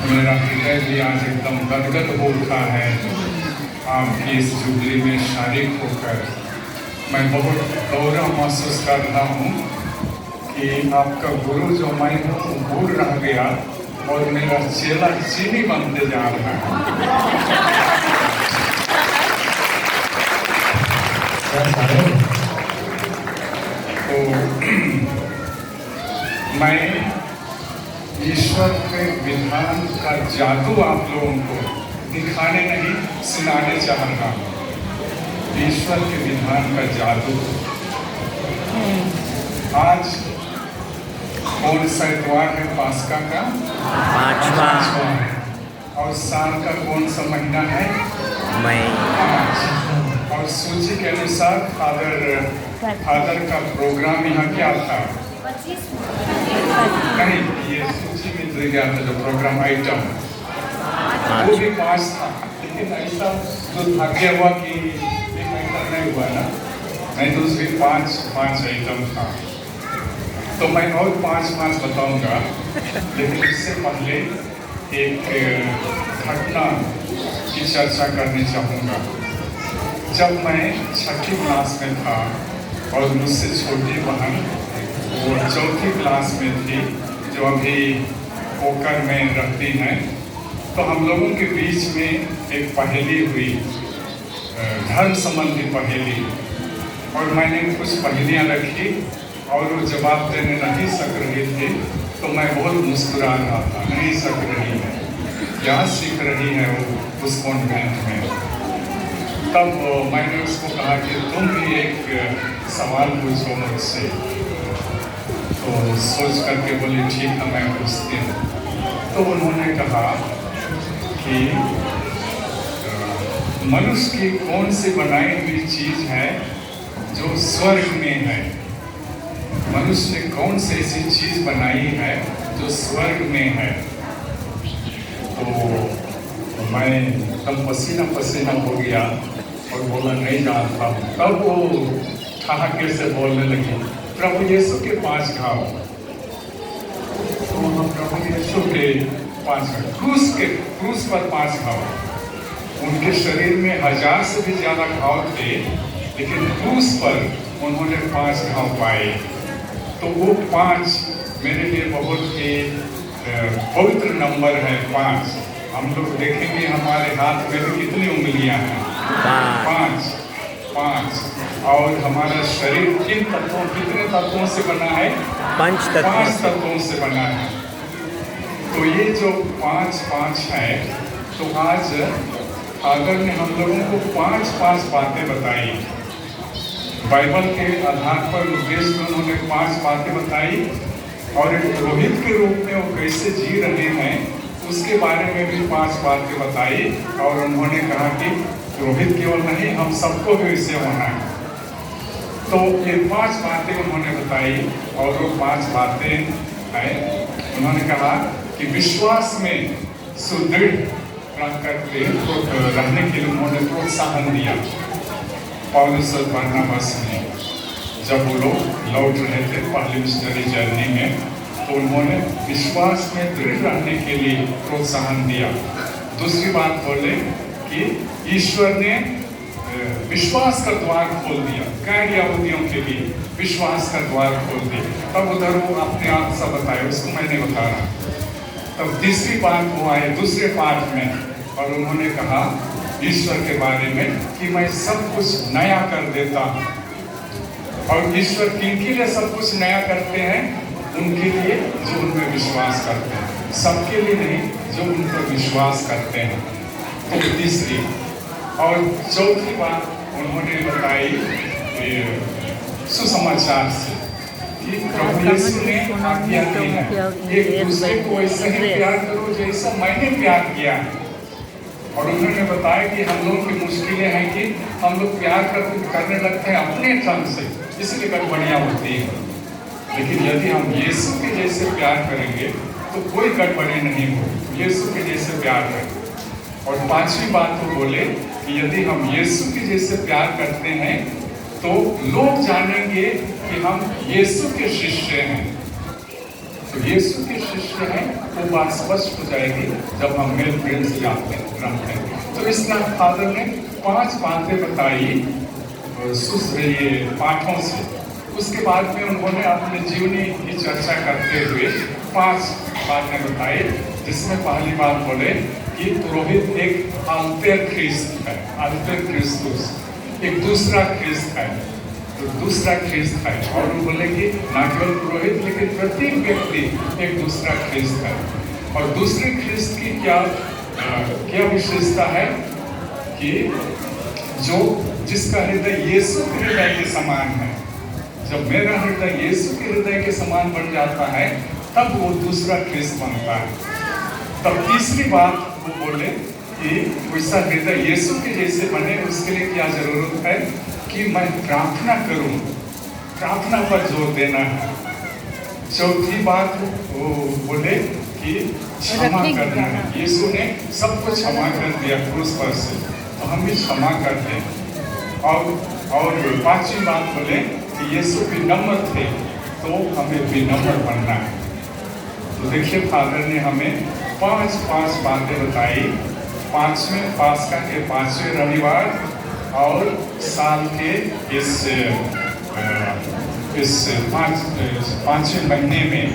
मेरा हृदय भी आज एकदम गदगद हो उठा है आपकी इस जुबली में शारीक होकर। मैं बहुत गौरव महसूस कर रहा हूँ कि आपका गुरु जो मैं हूँ दूर रह गया और मेरा चेला चीनी बनते जा रहा है। तो मैं ईश्वर के विधान का जादू आप लोगों को दिखाने नहीं सुनाने चाह रहा हूँ। ईश्वर के विधान का जादू। आज कौन सा इतवार है? पास्का का पांचवा है। और साल का कौन सा महीना है? मई। 5। और सूची के अनुसार फादर का प्रोग्राम यहाँ क्या था? नहीं, ये सूची में दे गया था जो प्रोग्राम आइटम वो भी 5 था, लेकिन ऐसा दुर्भाग्य हुआ कि एक आइटम नहीं हुआ ना, नहीं तो उसमें 5 आइटम था। तो मैं और 5 बताऊंगा, लेकिन इससे पहले एक घटना की चर्चा करनी चाहूँगा। जब मैं 6ठी क्लास में था और मुझसे छोटी बहन वो 4थी क्लास में थी, जो अभी पोकर में रहती हैं, तो हम लोगों के बीच में एक पहेली हुई, धर्म संबंधी पहेली। और मैंने कुछ पहेलियाँ रखी और वो जवाब देने नहीं सक रही थी, तो मैं बहुत मुस्कुरा रहा था। नहीं सक रही है, क्या सीख रही है वो उस कॉन्वेंट में। तब मैंने उसको कहा कि तुम भी एक सवाल पूछो मुझसे। तो सोच करके बोली ठीक है, मैं पूछती हूँ। तो उन्होंने कहा कि मनुष्य की कौन सी बनाई हुई चीज़ है जो स्वर्ग में है? मनुष्य ने कौन सी ऐसी चीज़ बनाई है जो स्वर्ग में है? तो मैं तब पसीना हो गया और बोला नहीं जानता। तब वो ठहाके से बोलने लगी, प्रभु यीशु के 5 घाव। तो हम प्रभु यीशु के 5 क्रूस पर 5 घाव। उनके शरीर में 1000 से भी ज़्यादा घाव थे, लेकिन क्रूस पर उन्होंने 5 घाव पाए। तो वो 5 मेरे लिए बहुत ही पवित्र नंबर है। 5 हम लोग देखेंगे हमारे हाथ में तो कितनी उंगलियां हैं? 5। और हमारा शरीर कितने तत्वों से बना है? 5 तत्वों से बना है। तो ये जो 5 है, तो आज फादर ने हम लोगों को 5 बातें बताई। बाइबल के आधार पर उद्देश्य में उन्होंने 5 बातें बताई, और एक पुरोहित के रूप में वो कैसे जी रहे हैं उसके बारे में भी 5 बातें बताई। और उन्होंने कहा कि पुरोहित केवल नहीं, हम सबको भी इससे होना है। तो ये 5 बातें उन्होंने बताई, और वो 5 बातें हैं। उन्होंने कहा कि विश्वास में सुदृढ़ करके रहने के लिए उन्होंने प्रोत्साहन दिया। पौलुस और बरनबास ने जब वो लोग लौट रहे थे पहली मिशनरी जर्नी में, तो उन्होंने विश्वास में दृढ़ रहने के लिए प्रोत्साहन दिया। दूसरी बात बोले कि ईश्वर ने विश्वास का द्वार खोल दिया, गैर यहूदियों के लिए विश्वास का द्वार खोल दिया। तब उधर वो अपने आप से बताए, उसको मैं नहीं बता रहा। तब तीसरी बात वो आए दूसरे पाठ में, और उन्होंने कहा ईश्वर के बारे में कि मैं सब कुछ नया कर देता हूँ। और ईश्वर किनके लिए सब कुछ नया करते हैं? उनके लिए जो उनमें विश्वास करते हैं, सबके लिए नहीं, जो उन पर विश्वास करते हैं। तो तीसरी और चौथी बात उन्होंने बताई सुसमाचार से कि प्रभु यीशु ने आज्ञा दी है, एक दूसरे को ऐसे ही प्यार करो जैसा मैंने प्यार किया है। और उन्होंने बताया कि हम लोग की मुश्किलें हैं कि हम लोग प्यार करने लगते हैं अपने ढंग से, इसलिए गड़बड़ियाँ होती हैं। लेकिन यदि हम यीशु के जैसे प्यार करेंगे तो कोई गड़बड़ी नहीं होगी। यीशु के जैसे प्यार करें। और 5वीं बात तो बोले कि यदि हम यीशु के जैसे प्यार करते हैं तो लोग जानेंगे कि हम यीशु के शिष्य हैं। तो तो यीशु के शिष्य हैं, वो बात स्पष्ट हो जाएगी जब हम मेल प्रेम से जाते हैं। तो इस तरह फादर ने 5 बातें बताई ये पाठों से। उसके बाद में उन्होंने अपने जीवनी की चर्चा करते हुए 5 बातें बताई, जिसमें पहली बात बोले कि पुरोहित एक अल्तेर ख्रिस्त है, अल्तेर क्रिस्तुस, एक दूसरा ख्रिस्त है, तो दूसरा ख्रिस्त है। और वो बोले कि ना केवल पुरोहित लेकिन प्रत्येक व्यक्ति एक दूसरा ख्रिस्त है। और दूसरे ख्रिस्त की क्या विशेषता है कि जिसका हृदय यीशु के हृदय के समान है। जब मेरा हृदय यीशु के हृदय के समान बन जाता है तब वो दूसरा ख्रिस्त बनता है। तब तीसरी बात वो बोले कि वैसा हृदय यीशु के जैसे बने, उसके लिए क्या जरूरत है कि मैं प्रार्थना करूं, प्रार्थना पर जोर देना है। चौथी बात वो बोले कि क्षमा करना है। यीशु ने सबको क्षमा कर दिया क्रूस पर से, तो हम भी क्षमा कर दें। और पांचवी बात बोले कि यीशु विनम्र थे, तो हमें विनम्र बनना है। तो देखिए फादर ने हमें 5 बातें बताई। 5वें पास्का के 5वें रविवार और साल के इस 5वें महीने में,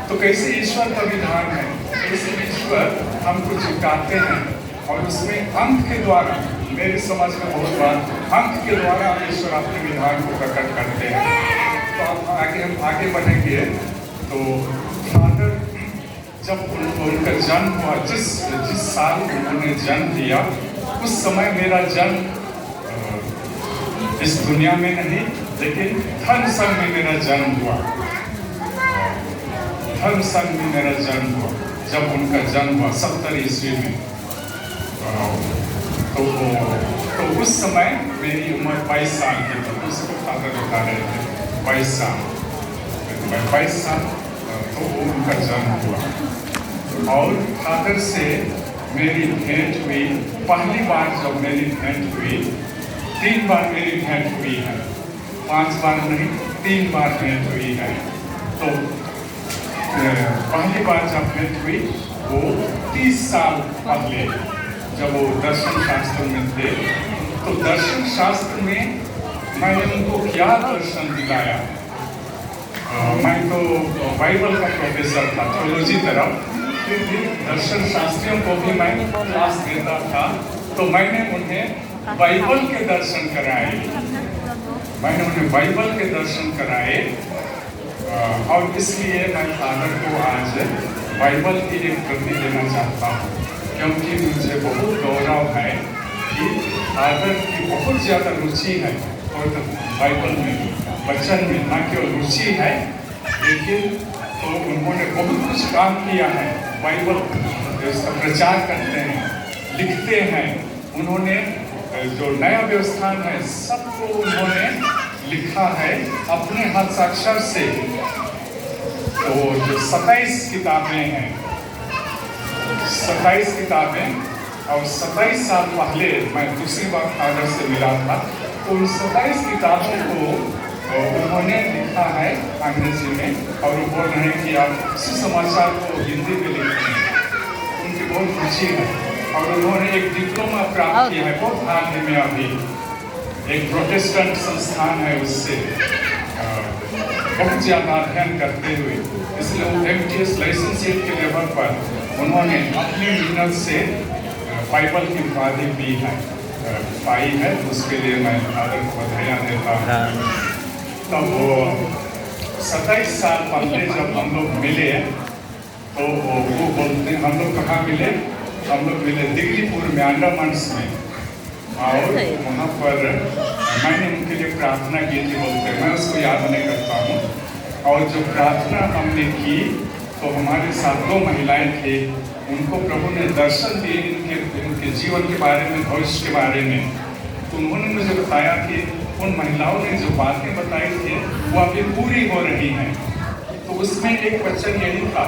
तो कैसे ईश्वर का विधान है, कैसे ईश्वर हमको झुकाते हैं। और उसमें अंक के द्वारा, मेरी समझ में बहुत बात, अंक के द्वारा ईश्वर अपने विधान को प्रकट करते हैं। तो अब हम आगे बढ़ेंगे। तो फादर जब उनका जन्म हुआ, जिस साल उन्होंने जन्म दिया, उस समय मेरा जन्म इस दुनिया में नहीं, लेकिन धर्म संघ में मेरा जन्म हुआ। धर्म संघ में मेरा जन्म हुआ जब उनका जन्म हुआ 70 ईस्वी में। तो उस समय मेरी उम्र 22 साल की थी। उसको फादर बता रहे थे 22 साल, 22 साल तो उनका जन्म हुआ। और फादर से मेरी भेंट हुई, पहली बार जब मेरी भेंट हुई, 3 बार मेरी भेंट हुई है, 5 बार नहीं 3 बार भेंट हुई है। तो पहली बार जब भेंट हुई वो 30 साल पहले, जब वो दर्शन शास्त्र में थे। तो दर्शन शास्त्र में मैंने उनको क्या दर्शन दिलाया। मैं तो बाइबल का प्रोफेसर था थियोलॉजी तरफ, फिर भी दर्शन शास्त्रियों को भी मैं क्लास देता था। तो मैंने उन्हें बाइबल के दर्शन कराए, मैंने उन्हें बाइबल के दर्शन कराए। और इसलिए मैं फादर को आज बाइबल की एक प्रति देना चाहता हूँ, क्योंकि मुझे बहुत गौरव है कि फादर की बहुत ज़्यादा रुचि है और बाइबल में, वचन में ना केवल रुचि है, लेकिन तो उन्होंने बहुत कुछ काम किया है। बाइबल उसका प्रचार करते हैं, लिखते हैं। उन्होंने जो नया व्यवस्थान है सबको उन्होंने लिखा है अपने हस्ताक्षर से। तो जो 27 किताबें हैं, 27 किताबें, और 27 साल पहले मैं दूसरी बार फादर से मिला था। तो उन 27 किताबों को उन्होंने लिखा है अंग्रेजी में, और वो बोल रहे हैं कि आप सुसमाचार को हिंदी में लिखते हैं। उनकी बहुत रुचि है, और उन्होंने एक डिप्लोमा प्राप्त किया है बहुत हाल ही में। अभी एक प्रोटेस्टेंट संस्थान है, उससे बहुत ज़्यादा अध्ययन करते हुए, इसलिए वो MTS लाइसेंसिएट के लेवल पर उन्होंने अपनी मेहनत से बाइबल की उपाधि भी है, पाई है। उसके लिए मैं फादर को बधाई देता हूँ। तब वो 27 साल पहले जब हम लोग मिले, तो वो बोलते हम लोग कहाँ मिले, हम लोग मिले दिगलीपुर में अंडरमंस में। और वहाँ पर मैंने उनके लिए प्रार्थना की थी, बोलते मैं उसको याद नहीं करता हूँ। और जो प्रार्थना हमने की, तो हमारे साथ 2 महिलाएं थे, उनको प्रभु ने दर्शन दिए इनके जीवन के बारे में, भविष्य के बारे में। तो उन्होंने मुझे बताया कि उन महिलाओं ने जो बातें बताई थी वो अभी पूरी हो रही हैं। तो उसमें एक वचन यही था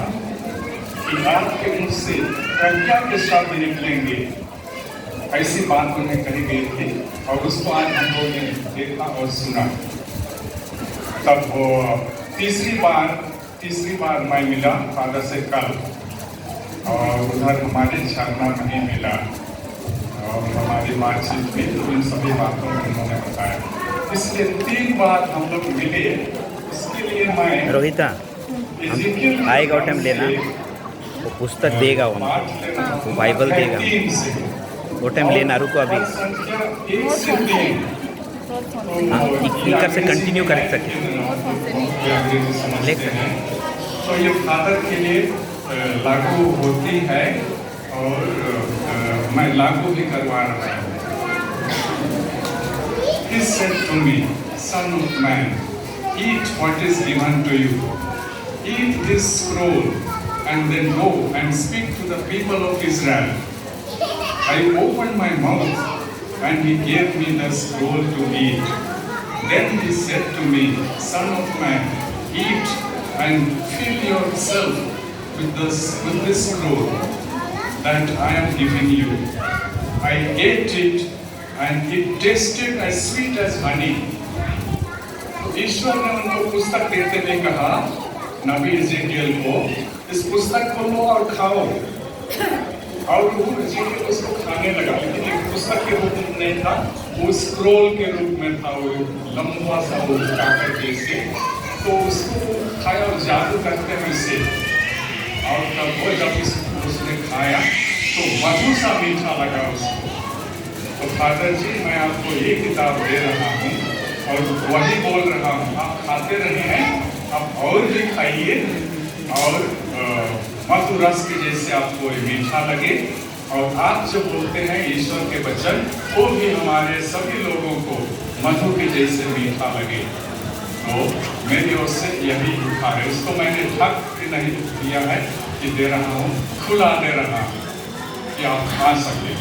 कि आपके मुख से प्रज्ञा के शब्द निकलेंगे, ऐसी बात उन्हें कही गई थी। और उसको आज हम लोगों ने देखा और सुना। तब वो तीसरी तीसरी बार मैं मिला फादर से कल, और उधर हमारे झरना नहीं मिला, और हमारी बातचीत में तो इन सभी बातों को उन्होंने बताया। इसलिए 3 बार हम लोग मिले। इसके लिए मैं रोहिता आएगा टाइम लेना, वो पुस्तक देगा, वो बाइबल देगा, वो टाइम लेना। रुको अभी स्पीकर से कंटिन्यू कर सके तो ये फादर के लिए लागू होती है, और मैं लागू भी करवा रहा हूँ। He said to me, Son of man, eat what is given to you. Eat this scroll and then go and speak to the people of Israel. I opened my mouth and he gave me the scroll to eat. Then he said to me, Son of man, eat and fill yourself with this scroll that I am giving you. I ate it and it tasted as sweet as honey. ईश्वर ने उनको पुस्तक देते हुए कहा, नबी इज़ेकियल को, इस पुस्तक को लो और खाओ। और वो इज़ेकियल उसको खाने लगा, लेकिन एक पुस्तक के रूप में नहीं था, वो स्क्रोल के रूप में था, वो लंबा सा वो कागज जैसे। तो उसको खाया और जादू करते हुए से, और तब वो जब उसने खाया तो मधु सा मीठा लगा उसको। तो फादर जी, मैं आपको ये किताब दे रहा हूँ और वही बोल रहा हूँ, आप खाते रहे हैं, आप और भी खाइए, और मधु रस के जैसे आपको मीठा लगे, और आप जो बोलते हैं ईश्वर के वचन, वो भी हमारे सभी लोगों को मधु के जैसे मीठा लगे। तो मेरी ओर से यही उपहार है। उसको मैंने ढक के नहीं दिया है कि दे रहा हूँ, खुला दे रहा हूँ कि आप खा सकें।